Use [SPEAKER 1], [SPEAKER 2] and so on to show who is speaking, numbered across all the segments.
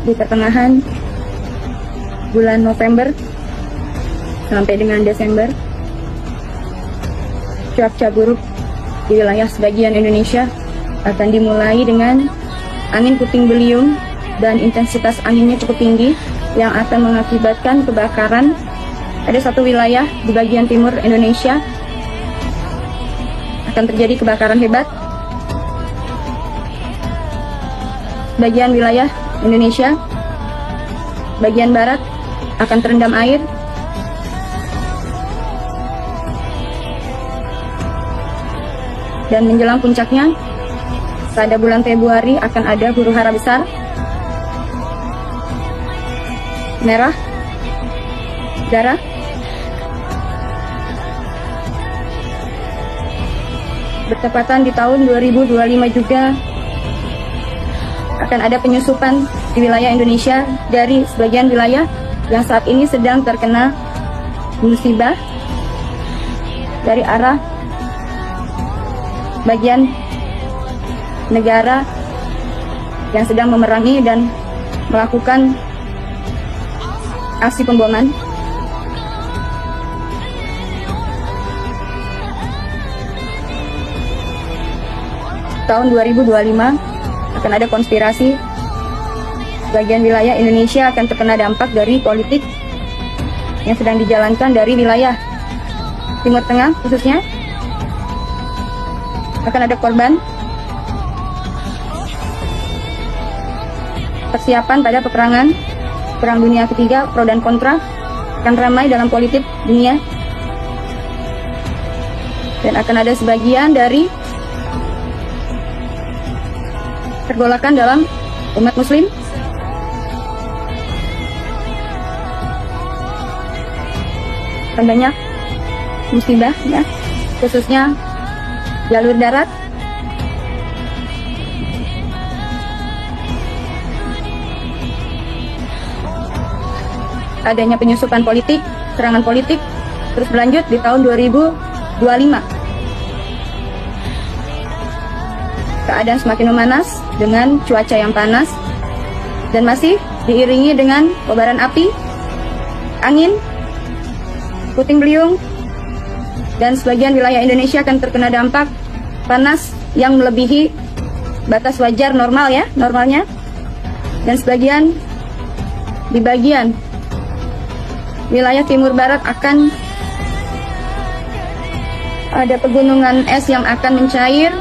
[SPEAKER 1] di pertengahan bulan November sampai dengan Desember. Cuaca buruk di wilayah sebagian Indonesia akan dimulai dengan angin puting beliung dan intensitas anginnya cukup tinggi yang akan mengakibatkan kebakaran. Ada satu wilayah di bagian timur Indonesia akan terjadi kebakaran hebat. Bagian wilayah Indonesia bagian barat akan terendam air. Dan menjelang puncaknya pada bulan Februari akan ada huru hara besar merah darah. Bertepatan di tahun 2025 juga akan ada penyusupan di wilayah Indonesia dari sebagian wilayah yang saat ini sedang terkena musibah dari arah bagian negara yang sedang memerangi dan melakukan aksi pemboman. Tahun 2025 akan ada konspirasi. Bagian wilayah Indonesia akan terkena dampak dari politik yang sedang dijalankan dari wilayah Timur Tengah khususnya. Akan ada korban. Persiapan pada peperangan Perang Dunia Ketiga, pro dan kontra akan ramai dalam politik dunia. Dan akan ada sebagian dari pergolakan dalam umat muslim. Akan banyak musibah ya, khususnya jalur darat. Adanya penyusupan politik, serangan politik terus berlanjut di tahun 2025. Keadaan semakin memanas dengan cuaca yang panas dan masih diiringi dengan kobaran api, angin, puting beliung, dan sebagian wilayah Indonesia akan terkena dampak panas yang melebihi batas wajar normal ya, normalnya. Dan sebagian di bagian wilayah timur barat akan ada pegunungan es yang akan mencair.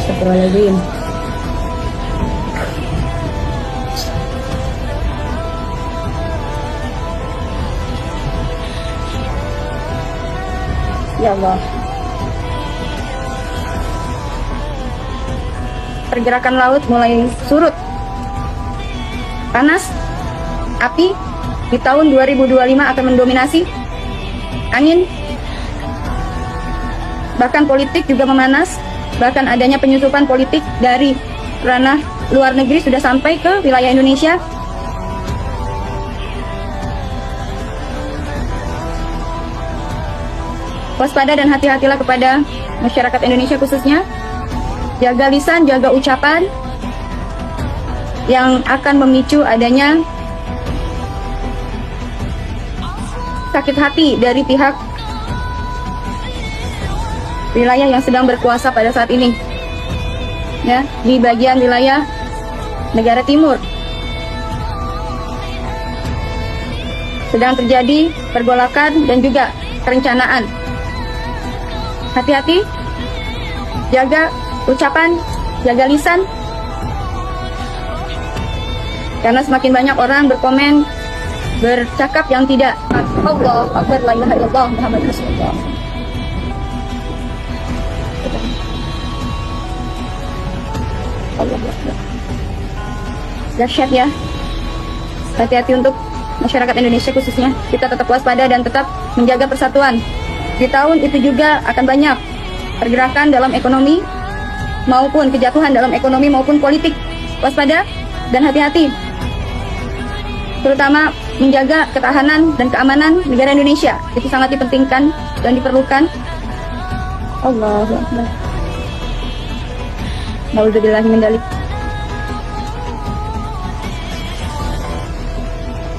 [SPEAKER 1] Astagfirullahaladzim. Ya Allah. Pergerakan laut mulai surut. Panas, api di tahun 2025 akan mendominasi. Angin, bahkan politik juga memanas. Bahkan adanya penyusupan politik dari ranah luar negeri sudah sampai ke wilayah Indonesia. Waspada dan hati-hatilah kepada masyarakat Indonesia khususnya. Jaga lisan, jaga ucapan yang akan memicu adanya sakit hati dari pihak wilayah yang sedang berkuasa pada saat ini, ya, di bagian wilayah negara timur sedang terjadi pergolakan dan juga perencanaan. Hati-hati, jaga ucapan, jaga lisan, karena semakin banyak orang berkomen, bercakap yang tidak. Allah Akbar, la ilaha illallah, Muhammad Rasulullah. Allah Akbar. Dahsyat ya. Hati-hati untuk masyarakat Indonesia khususnya. Kita tetap waspada dan tetap menjaga persatuan. Di tahun itu juga akan banyak pergerakan dalam ekonomi maupun kejatuhan dalam ekonomi maupun politik. Waspada dan hati-hati, terutama menjaga ketahanan dan keamanan negara Indonesia. Itu sangat dipentingkan dan diperlukan. Allahu Akbar. Nauzubillahi min dzalik.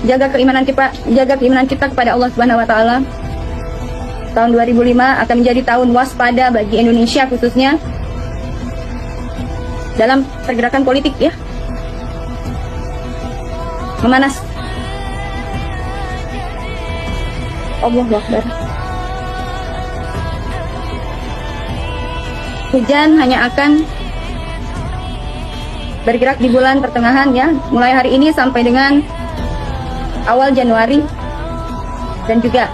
[SPEAKER 1] Jaga keimanan kita kepada Allah Subhanahu wa taala. Tahun 2005 akan menjadi tahun waspada bagi Indonesia khususnya dalam pergerakan politik ya. Memanas. Allahu Akbar. Hujan hanya akan bergerak di bulan pertengahan ya, mulai hari ini sampai dengan awal Januari, dan juga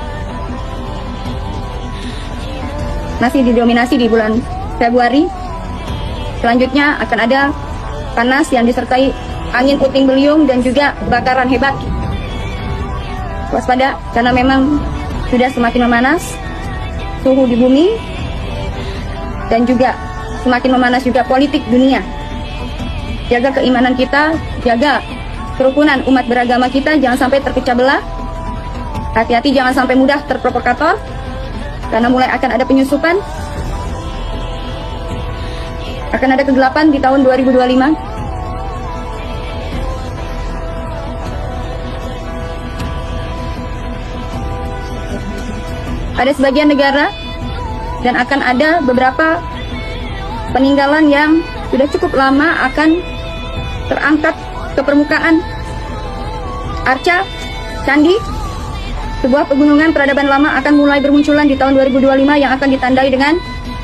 [SPEAKER 1] masih didominasi di bulan Februari. Selanjutnya akan ada panas yang disertai angin puting beliung dan juga bakaran hebat. Waspada karena memang sudah semakin memanas suhu di bumi, dan juga semakin memanas juga politik dunia. Jaga keimanan kita, jaga kerukunan umat beragama kita, jangan sampai terpecah belah. Hati-hati jangan sampai mudah terprovokator, karena mulai akan ada penyusupan, akan ada kegelapan di tahun 2025. Ada sebagian negara dan akan ada beberapa peninggalan yang sudah cukup lama akan terangkat ke permukaan. Arca, candi, sebuah pegunungan peradaban lama akan mulai bermunculan di tahun 2025 yang akan ditandai dengan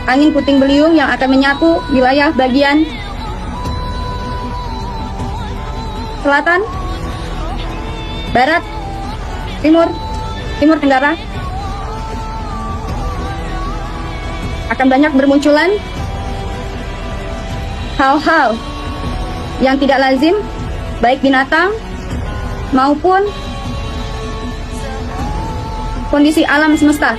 [SPEAKER 1] angin puting beliung yang akan menyapu wilayah bagian selatan, barat, timur tenggara. Akan banyak bermunculan hal-hal yang tidak lazim, baik binatang maupun kondisi alam semesta.